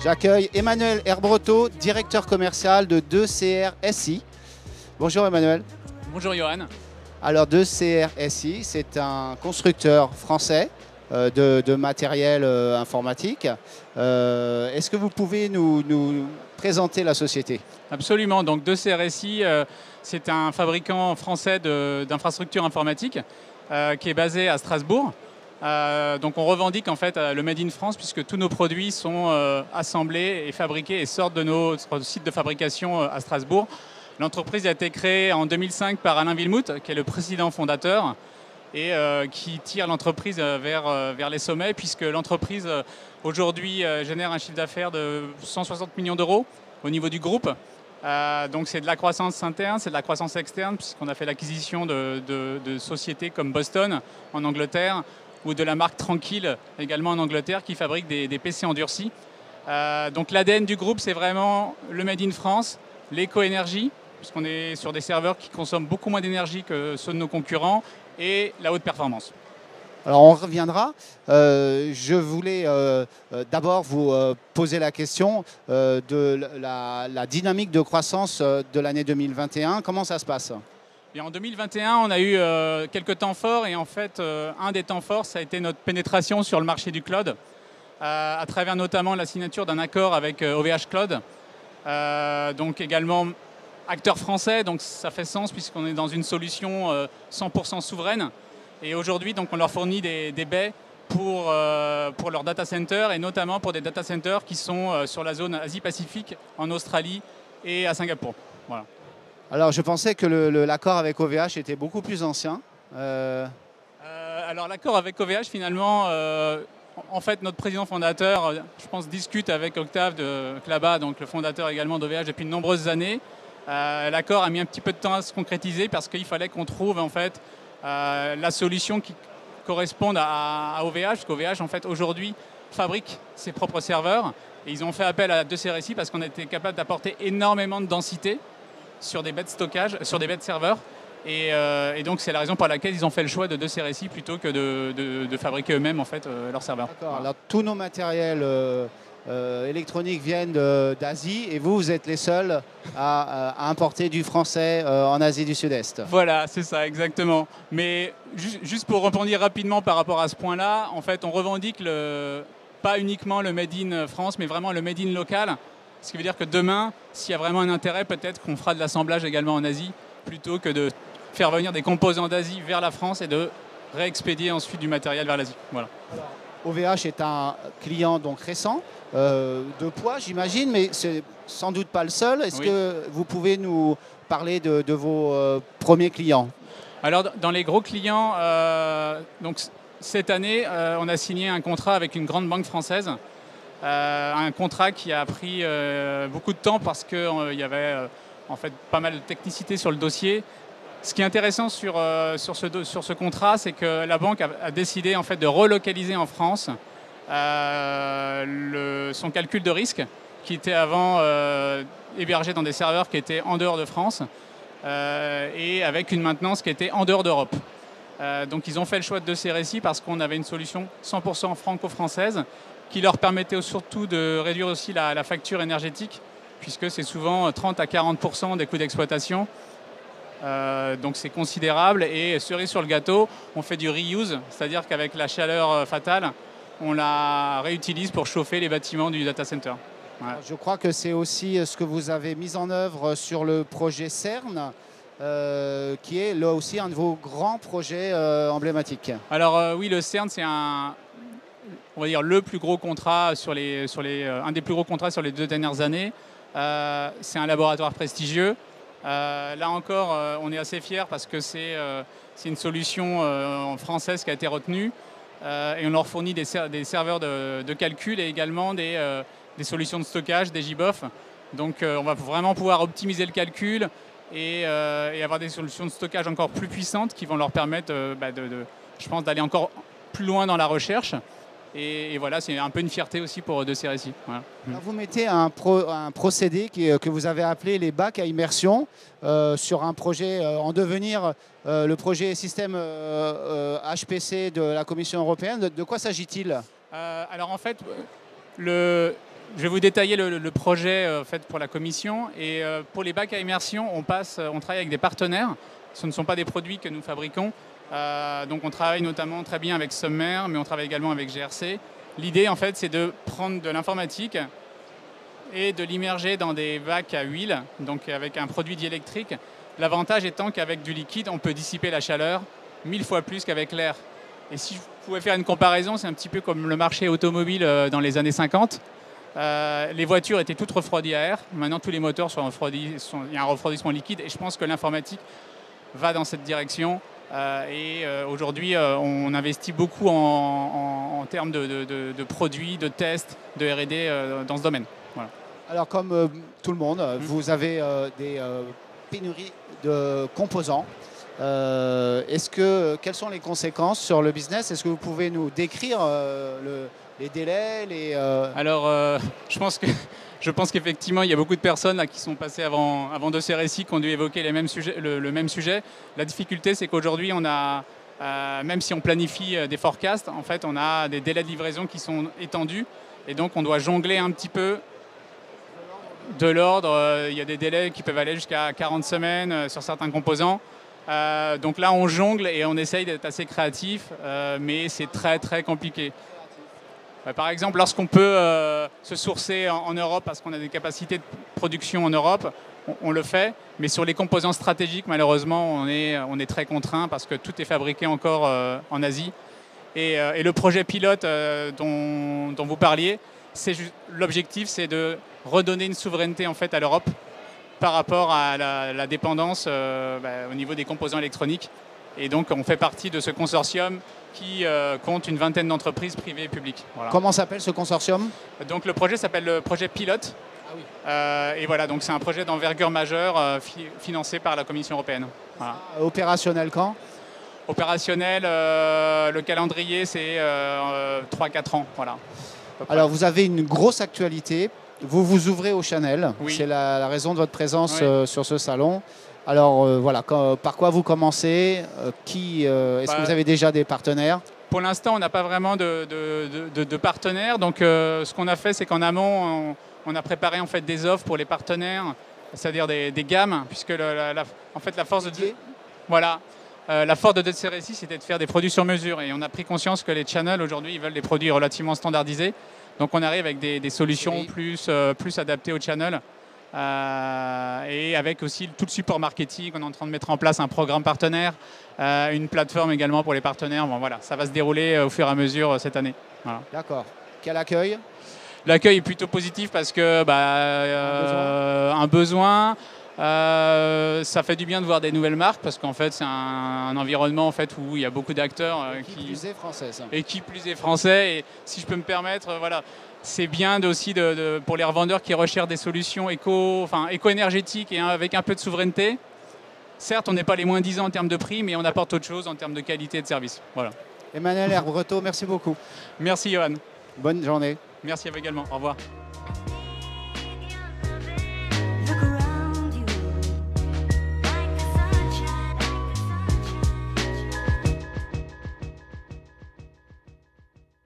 J'accueille Emmanuel Herbreteau, directeur commercial de 2CR.SI. Bonjour Emmanuel. Bonjour Johan. Alors 2CR.SI, c'est un constructeur français de matériel informatique. Est-ce que vous pouvez nous présenter la société? Absolument, donc 2CR.SI, c'est un fabricant français d'infrastructures informatiques qui est basé à Strasbourg. Donc on revendique en fait le Made in France puisque tous nos produits sont assemblés et fabriqués et sortent de notre site de fabrication à Strasbourg. L'entreprise a été créée en 2005 par Alain Wilmout, qui est le président fondateur et qui tire l'entreprise vers les sommets puisque l'entreprise aujourd'hui génère un chiffre d'affaires de 160 millions d'euros au niveau du groupe. Donc c'est de la croissance interne, c'est de la croissance externe puisqu'on a fait l'acquisition de sociétés comme Boston en Angleterre ou de la marque Tranquille également en Angleterre qui fabrique des PC endurcis. Donc l'ADN du groupe c'est vraiment le Made in France, l'éco-énergie puisqu'on est sur des serveurs qui consomment beaucoup moins d'énergie que ceux de nos concurrents et la haute performance. Alors on reviendra. Je voulais d'abord vous poser la question de la dynamique de croissance de l'année 2021. Comment ça se passe? Et en 2021, on a eu quelques temps forts et en fait, un des temps forts, ça a été notre pénétration sur le marché du cloud, à travers notamment la signature d'un accord avec OVH Cloud, donc également acteur français, donc ça fait sens puisqu'on est dans une solution 100% souveraine. Et aujourd'hui, donc, on leur fournit des baies pour leur data center et notamment pour des data centers qui sont sur la zone Asie-Pacifique, en Australie et à Singapour. Voilà. Alors je pensais que l'accord avec OVH était beaucoup plus ancien. Alors l'accord avec OVH finalement, en fait notre président fondateur, je pense, discute avec Octave de Klaba, donc le fondateur également d'OVH depuis de nombreuses années. L'accord a mis un petit peu de temps à se concrétiser parce qu'il fallait qu'on trouve en fait la solution qui corresponde à OVH, parce qu'OVH en fait aujourd'hui fabrique ses propres serveurs et ils ont fait appel à 2CR.SI parce qu'on était capable d'apporter énormément de densité sur des baies de stockage, sur des baies de serveurs. Et donc c'est la raison pour laquelle ils ont fait le choix de 2CR.SI plutôt que de fabriquer eux-mêmes en fait leurs serveurs. D'accord. Voilà. Alors tous nos matériels électroniques viennent d'Asie et vous êtes les seuls à importer du français en Asie du Sud-Est. Voilà, c'est ça, exactement. Mais juste pour rebondir rapidement par rapport à ce point-là, en fait on revendique pas uniquement le Made in France, mais vraiment le Made in local. Ce qui veut dire que demain, s'il y a vraiment un intérêt, peut-être qu'on fera de l'assemblage également en Asie, plutôt que de faire venir des composants d'Asie vers la France et de réexpédier ensuite du matériel vers l'Asie. Voilà. Alors, OVH est un client donc récent, de poids j'imagine, mais c'est sans doute pas le seul. Est-ce que vous pouvez nous parler de vos premiers clients? Alors dans les gros clients, donc, cette année, on a signé un contrat avec une grande banque française. Un contrat qui a pris beaucoup de temps parce qu'il y avait en fait pas mal de technicité sur le dossier. Ce qui est intéressant sur ce contrat, c'est que la banque a décidé en fait de relocaliser en France son calcul de risque qui était avant hébergé dans des serveurs qui étaient en dehors de France et avec une maintenance qui était en dehors d'Europe. Donc ils ont fait le choix de 2CR.SI parce qu'on avait une solution 100% franco-française qui leur permettait surtout de réduire aussi la facture énergétique, puisque c'est souvent 30 à 40% des coûts d'exploitation. Donc c'est considérable. Et cerise sur le gâteau, on fait du reuse, c'est-à-dire qu'avec la chaleur fatale, on la réutilise pour chauffer les bâtiments du data center. Voilà. Je crois que c'est aussi ce que vous avez mis en œuvre sur le projet CERN, qui est là aussi un de vos grands projets emblématiques. Alors oui, le CERN, c'est on va dire le plus gros contrat un des plus gros contrats sur les 2 dernières années. C'est un laboratoire prestigieux. Là encore, on est assez fiers parce que c'est une solution française qui a été retenue et on leur fournit des serveurs de calcul et également des solutions de stockage, des JBOF. Donc on va vraiment pouvoir optimiser le calcul et avoir des solutions de stockage encore plus puissantes qui vont leur permettre, je pense, d'aller encore plus loin dans la recherche. Et voilà, c'est un peu une fierté aussi pour 2CR.SI. Voilà. Vous mettez un procédé que vous avez appelé les bacs à immersion sur un projet en devenir, le projet système HPC de la Commission européenne. De quoi s'agit-il? Alors en fait, Je vais vous détailler le projet fait pour la commission. Et pour les bacs à immersion, on travaille avec des partenaires. Ce ne sont pas des produits que nous fabriquons. Donc on travaille notamment très bien avec Sommer, mais on travaille également avec GRC. L'idée, en fait, c'est de prendre de l'informatique et de l'immerger dans des bacs à huile, donc avec un produit diélectrique. L'avantage étant qu'avec du liquide, on peut dissiper la chaleur 1000 fois plus qu'avec l'air. Et si je pouvais faire une comparaison, c'est un petit peu comme le marché automobile dans les années 50. Les voitures étaient toutes refroidies à air. Maintenant, tous les moteurs sont refroidis, il y a un refroidissement liquide. Et je pense que l'informatique va dans cette direction. Aujourd'hui, on investit beaucoup en termes de produits, de tests, de R&D dans ce domaine. Voilà. Alors, comme tout le monde, vous avez des pénuries de composants. Quelles sont les conséquences sur le business? Est-ce que vous pouvez nous décrire les délais Alors, je pense qu'effectivement, il y a beaucoup de personnes là, qui sont passées avant de ces récits qui ont dû évoquer le même sujet. La difficulté, c'est qu'aujourd'hui, même si on planifie des forecasts, en fait, on a des délais de livraison qui sont étendus. Et donc, on doit jongler un petit peu de l'ordre. Il y a des délais qui peuvent aller jusqu'à 40 semaines sur certains composants. Donc là, on jongle et on essaye d'être assez créatif, mais c'est très, très compliqué. Par exemple, lorsqu'on peut se sourcer en Europe parce qu'on a des capacités de production en Europe, on le fait. Mais sur les composants stratégiques, malheureusement, on est très contraint parce que tout est fabriqué encore en Asie. Et le projet pilote dont vous parliez, l'objectif, c'est de redonner une souveraineté en fait, à l'Europe par rapport à la dépendance au niveau des composants électroniques. Et donc, on fait partie de ce consortium qui compte une vingtaine d'entreprises privées et publiques. Voilà. Comment s'appelle ce consortium? Donc, le projet s'appelle le projet Pilote. Ah oui. Et voilà, donc c'est un projet d'envergure majeure financé par la Commission européenne. Voilà. Opérationnel quand? Opérationnel, le calendrier, c'est 3-4 ans. Voilà. Alors, vous avez une grosse actualité. Vous vous ouvrez au Chanel. Oui. C'est la raison de votre présence oui. sur ce salon. Alors, voilà, par quoi vous commencez? Est-ce que vous avez déjà des partenaires? Pour l'instant, on n'a pas vraiment de partenaires. Donc, ce qu'on a fait, c'est qu'en amont, on a préparé en fait, des offres pour les partenaires, c'est-à-dire des gammes, puisque en fait, la force de... Voilà. La force de DCRSI, c'était de faire des produits sur mesure. Et on a pris conscience que les channels, aujourd'hui, ils veulent des produits relativement standardisés. Donc, on arrive avec des solutions plus adaptées aux channels. Et avec aussi tout le support marketing. On est en train de mettre en place un programme partenaire, une plateforme également pour les partenaires. Bon, voilà, ça va se dérouler au fur et à mesure cette année. Voilà. D'accord. Quel accueil? L'accueil est plutôt positif parce que un besoin. Ça fait du bien de voir des nouvelles marques parce qu'en fait c'est un environnement en fait, où il y a beaucoup d'acteurs qui plus est française. Et qui plus est français. Et si je peux me permettre, voilà, c'est bien aussi pour les revendeurs qui recherchent des solutions éco-énergétiques et avec un peu de souveraineté. Certes, on n'est pas les moins 10 ans en termes de prix, mais on apporte autre chose en termes de qualité et de service. Voilà. Emmanuel Herbreteau, merci beaucoup. Merci Johan. Bonne journée. Merci à vous également. Au revoir.